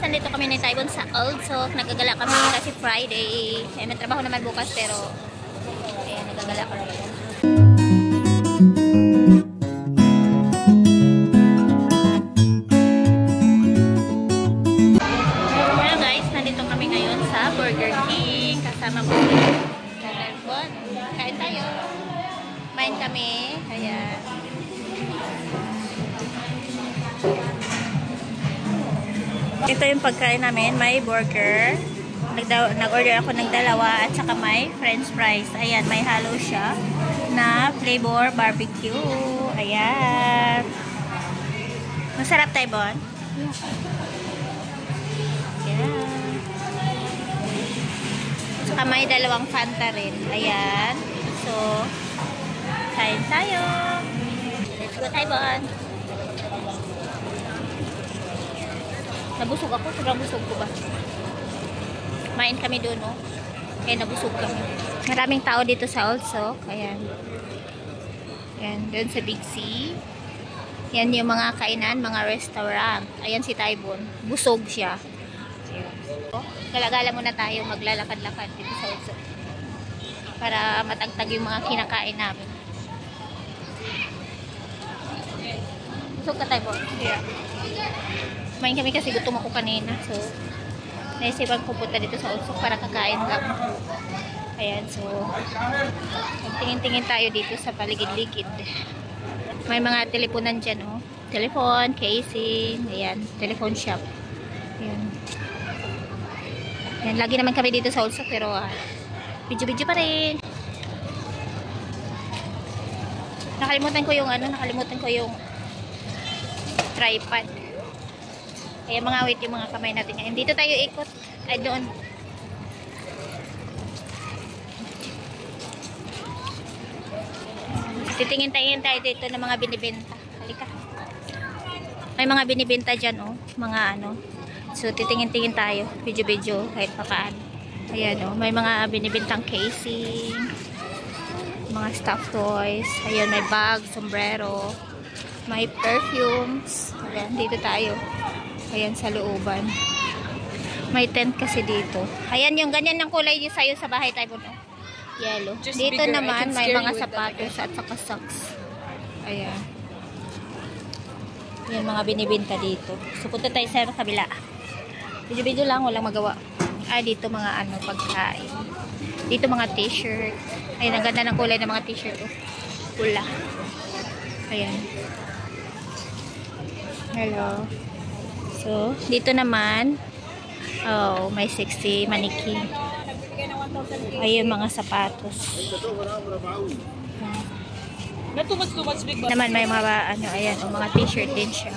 nandito kami ni Taibon sa Alsok. Nagagala kami kasi Friday. May trabaho naman bukas pero ayan, nagagala kami. Hello guys, nandito kami ngayon sa Burger King. Kasama ko si Taibon. Kain tayo. Main kami. Ayan. Ito yung pagkain namin, may burger. Nag-order ako ng dalawa at saka may french fries. Ayan, may halo siya na flavor barbecue. Ayan. Masarap tayo, Bon? Ayan. At saka may dalawang Fanta rin. Ayan. So, kain tayo. Let's go tayo, Bon. Nabusog ako. Sobrang busog ko ba? Main kami doon, no? Kaya nabusog kami. Maraming tao dito sa Alsok. Ayan. Ayan. Doon sa Big C. Yan yung mga kainan, mga restaurant. Ayan si Taibon. Busog siya. Ayan. So, galagala muna tayo. Maglalakad-lakad dito sa Alsok. Para matagtag yung mga kinakain namin. Busog ka, Taibon? Yeah. Kumain kami kasi gutom ako kanina. So, naisipan ko punta dito sa Alsok para kakain lang. Ayan, so, magtingin-tingin tayo dito sa paligid-ligid. May mga teleponan dyan, oh. Telephone, casing, ayan, telephone shop. Ayan. Ayan, lagi naman kami dito sa Alsok, pero video-video pa rin. Nakalimutan ko yung tripod. Kaya mga wait yung mga kamay natin ngayon. Dito tayo ikot. Ay, doon. Titingin-tingin tayo dito ng mga binibenta. Halika. May mga binibenta dyan, oh. Mga ano. So, titingin-tingin tayo. Video-video. Kahit pakaan. Ayan, oh. May mga binibintang casing. Mga stuffed toys. Ayan, may bag, sombrero. May perfumes. Ayan, dito tayo. Ayan, sa looban. May tent kasi dito. Ayan, yung ganyan ng kulay yung sayo sa bahay tayo. No? Yellow. Just dito bigger. Naman, may mga sapatos at saka socks. Ayan. Ayan, mga binibinta dito. So, punta tayo sa kabila. Video-video lang, walang magawa. Dito mga ano, pagkain. Dito mga t-shirt. Ayan, ang ganda ng kulay ng mga t-shirt. Oh. Pula. Ayan. Hello. So, dito naman, oh, may sexy mannequin. Ayun, mga sapatos. Naman may mga, ano, ayan, oh, mga t-shirt din siya.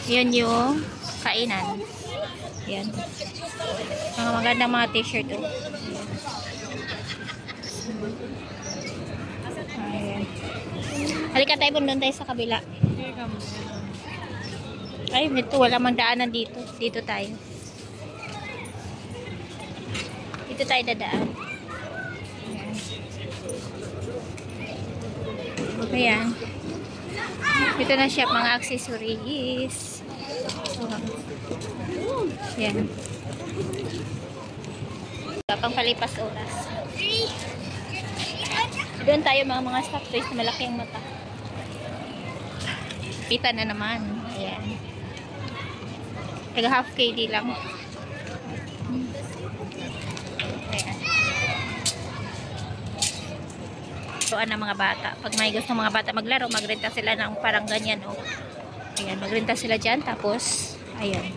Yun yung kainan. Ayan. Mga magandang mga t-shirt, oh. Ayan. Halika tayo, doon tayo sa kabila. Ay, ito, wala mang daanan dito. Dito tayo. Dito tayo dadaan. Ayan. Dito na siya, mga accessories. Ayan. Pang palipas oras. Doon tayo mga stuff toys na malaki ang mata. Kita na naman. Ayan. Taga half KD lang. Ayan. Tuan ng mga bata. Pag may gusto mga bata maglaro, magrenta sila ng parang ganyan. Oh. Ayan, magrenta sila dyan. Tapos, ayan.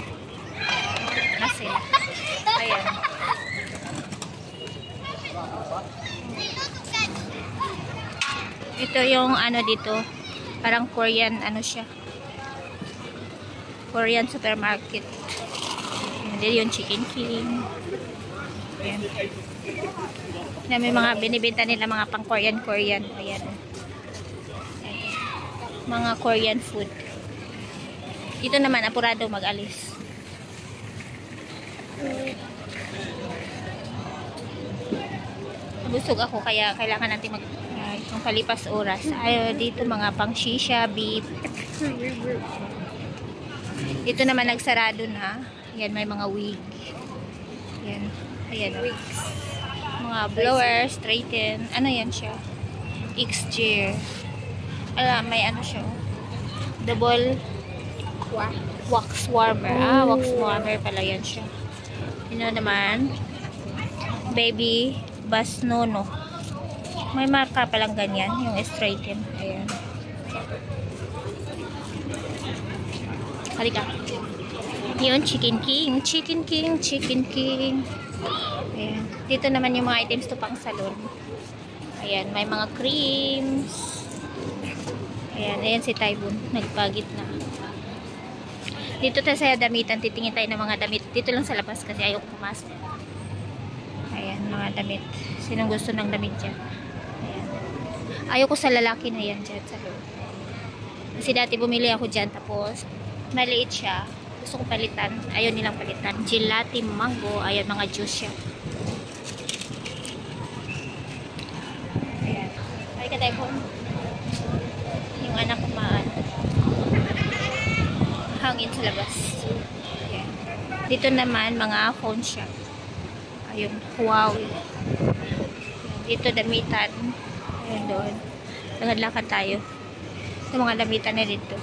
Kasi, ayan. Ito yung ano dito. Parang Korean, ano siya. Korean supermarket. Hindi yung Chicken King. Ayan. Na may mga binibenta nila mga pang Korean. Ayan. Ayan. Mga Korean food. Dito naman, apurado mag-alis. Busog ako kaya kailangan natin yung palipas oras. Ay, dito mga pang shisha, beef. Dito naman nagsarado na. Ayan, may mga wig. Ayan. Ayan. Wigs. Mga blower, straighten. Ano yan siya? X-gear. May ano siya. Double wax warmer. Wax warmer pala yan siya. Yun naman. Baby Bas Nono. May marka palang ganyan. Yung straighten. Ayan. Halika. Yun, Chicken King. Chicken King. Chicken King. Ayan. Dito naman yung mga items to pang salon. Ayan. May mga creams. Ayan. Ayan si Taibun. Nagpagit na. Dito tayo sa damitan. Titingin tayo ng mga damit. Dito lang sa labas kasi ayaw pumasok. Ayan. Mga damit. Sinong gusto ng damit dyan? Ayan. Ayaw ko sa lalaki na yan dyan sa loob. Kasi dati bumili ako dyan. Tapos maliit siya. Gusto ko palitan. Ayaw nilang palitan. Gelati mango. Ayan, mga juice siya. Ayan. Ay ka tayo po. Yung anak ko hangin sa labas. Ayan. Dito naman, mga phone shop. Ayun, Huawei. Ayan. Dito, damitan. Ayan doon. Lakad-lakad tayo. Ito, mga damitan na dito.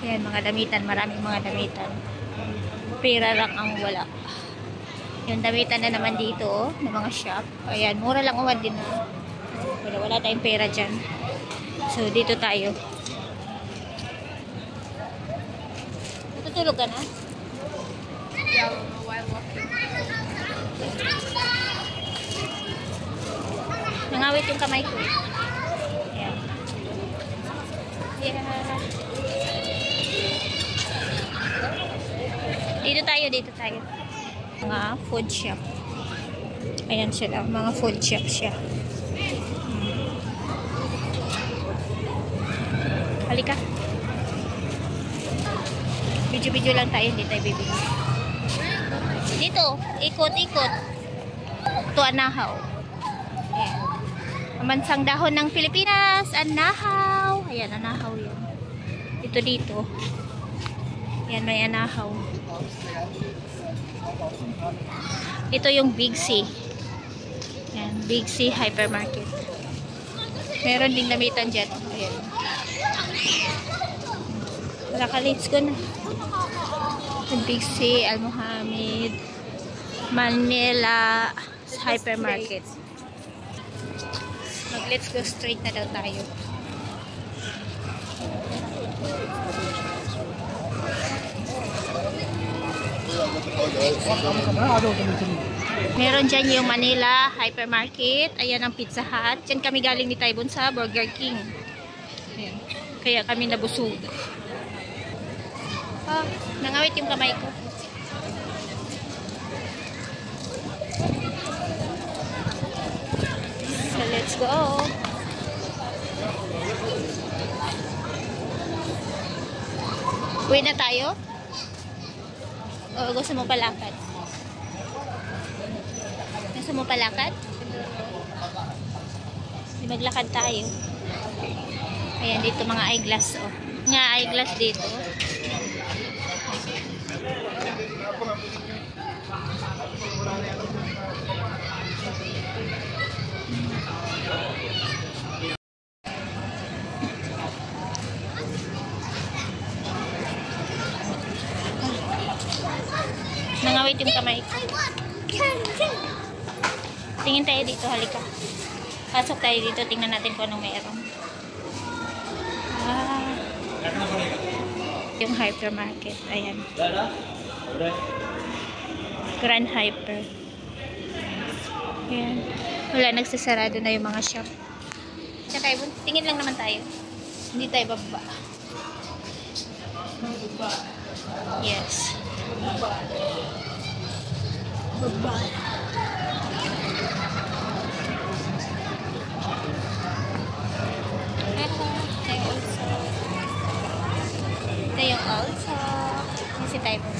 Ayan, mga damitan. Maraming mga damitan. Pera lang ang wala. Yung damitan na naman dito, oh, ng mga shop. Ayan, mura lang uwan din. Wala tayong pera dyan. So, dito tayo. Natutulog ka na? Yeah, while walking. Nangawit yung kamay ko. Ayan. Yeah. Dito tayo. Mga food shop. Ayan sila, mga food shop siya. Halika. Video-video lang tayo, hindi tayo bibili. Dito, ikot-ikot. Ito, anahaw. Ayan. Pamansang dahon ng Pilipinas, anahaw. Ayan, anahaw yan. Dito. Ayan, may anahaw. Ito yung Big C. Ayan, Big C Hypermarket. Meron ding damitan dyan. Ayan. Wala ka, let's go na. Yung Big C, Al Mohammed, Manila Hypermarket. Let's go straight na daw tayo. Meron dyan yung Manila Hypermarket. Ayan ang Pizza Hut. Dyan kami galing ni Taibun sa Burger King. Ayan. Kaya kami nabusog. Nangawit yung kamay ko. So let's go. Uwi na tayo? O gusto mo palakad? Gusto mo palakad? Maglakad tayo. Ayan, dito mga eyeglass, oh. Nga eyeglass dito. Nangawit yung kamay ko. Tingin tayo dito, halika. Pasok tayo dito, tingnan natin kung anong mayroon. Yung hypermarket. Ayan. Grand Hyper. Ayan. Wala, nagsasarado na yung mga shop. Tsaka, tingin lang naman tayo. Hindi tayo bababa. Yes. Baba. Ito yung also. Yan si Taibon.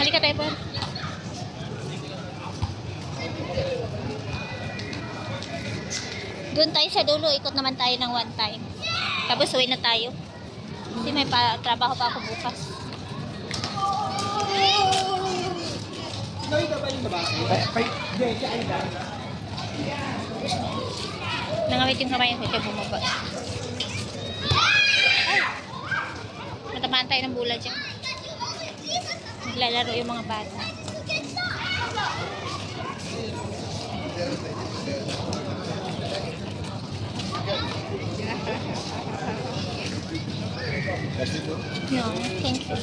Halika, Taibon. Doon tayo sa dulo. Ikot naman tayo ng one time. Tapos uwi na tayo. Kasi may trabaho pa ako bukas. Nangamit yung kamay ko siya bumaba. Ay! Matamaan tayo ng bula dyan. Naglalaro yung mga bata. No, thank you.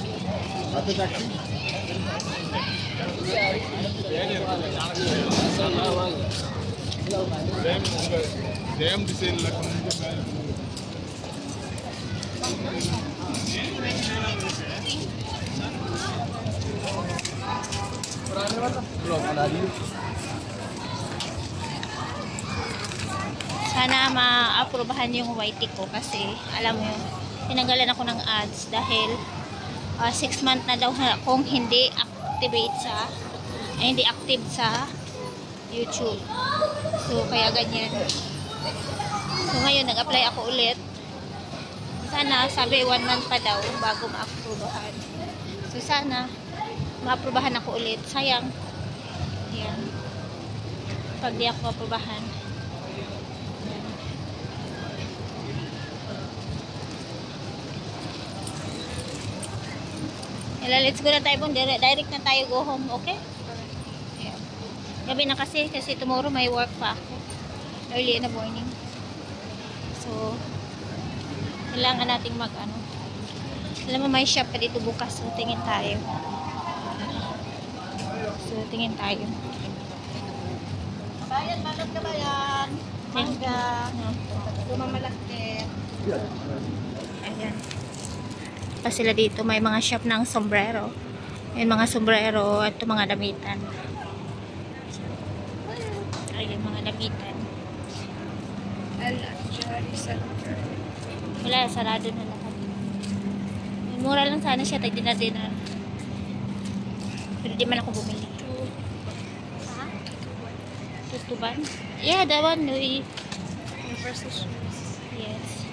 Sana ma-aprobahan yung YT ko kasi alam mo yun, tinanggalan ako ng ads dahil 6 months na daw akong hindi active sa YouTube. So kaya ganyan. So ngayon nag-apply ako ulit. Sana sabi 1 month pa daw bago ma-aprobahan. So sana ma-aprobahan ako ulit. Sayang. Yan. Pag di ako ma-aprobahan. Let's go na tayo po. Direct na tayo go home. Okay? Yeah. Gabi na kasi tomorrow may work pa ako. Early in the morning. So, kailangan nating alam mo may shop pa dito bukas. So, tingin tayo. Bayan, manok na bayan. Mangga. Tumamalakit. Ayan. Pa sila dito may mga shop ng sombrero. May mga sombrero at mga damitan. Ayun, mga damitan. Wala, sarado na lahat. Mura lang sana siya, tag-dinar. Pero di man ako bumili. Ha? Tutuban? Yeah, that one. Universal shoes. Yes.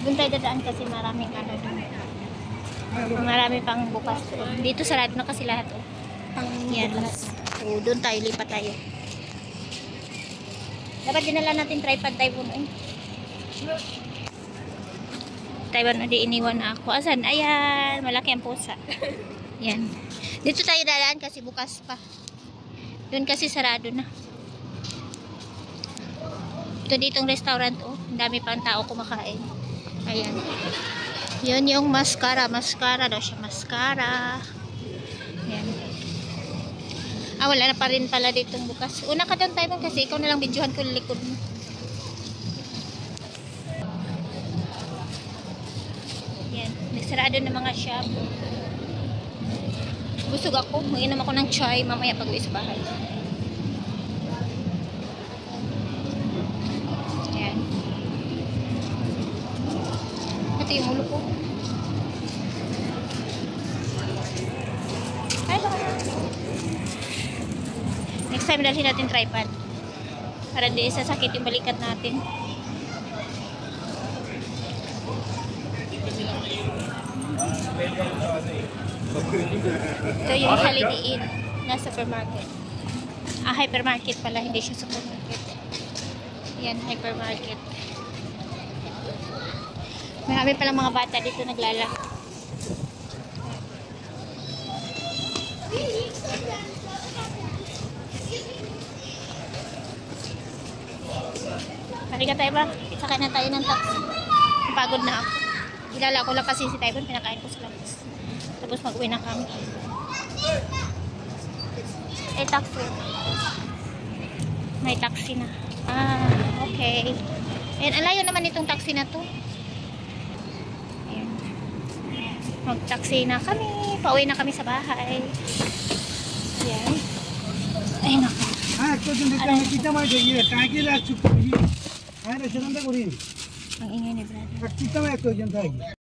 Doon tayo dadaan kasi maraming doon. Marami pang bukas. Dito sarado na kasi lahat. Yan. So, doon tayo, lipat tayo. Dapat dinala natin tripod tayo po. Taiwan na di iniwan na ako. Asan? Ayan. Malaki ang pusa. Yan. Dito tayo dadaan kasi bukas pa. Doon kasi sarado na. Ito ditong restaurant. Ang dami pa ang tao kumakain. Ayan. Yun yung mascara. Mascara daw siya. Mascara. Ayan. Wala na pa rin pala ditong bukas. Una ka doon tayo kasi ikaw na lang videohan ko likod mo. Ayan. Nagsarado na mga shop. Busog ako. Mag-inom ako ng chai mamaya pag-uwi sa bahay. Ayan. Ito yung ulo ko. Next time dalhin natin tripod. Para di sasakit yung balikat natin. Ito yung Holiday Inn na supermarket. Hypermarket pala, hindi siya supermarket. Yan, hypermarket. Marami palang mga bata dito naglalaro. Halika tayo ba? Sakay na tayo ng taxi. Pagod na ako. Kilala ko lang kasi si Taiwan, pinakain ko sa labas. Tapos mag-uwi na kami. Taxi. May taxi na. Okay. Ayan, ang layo naman itong taxi na to. Ayan. Mag-taxi na kami. Pauwi na kami sa bahay. Ayan. Ay, naku. Ang ingay ni brother.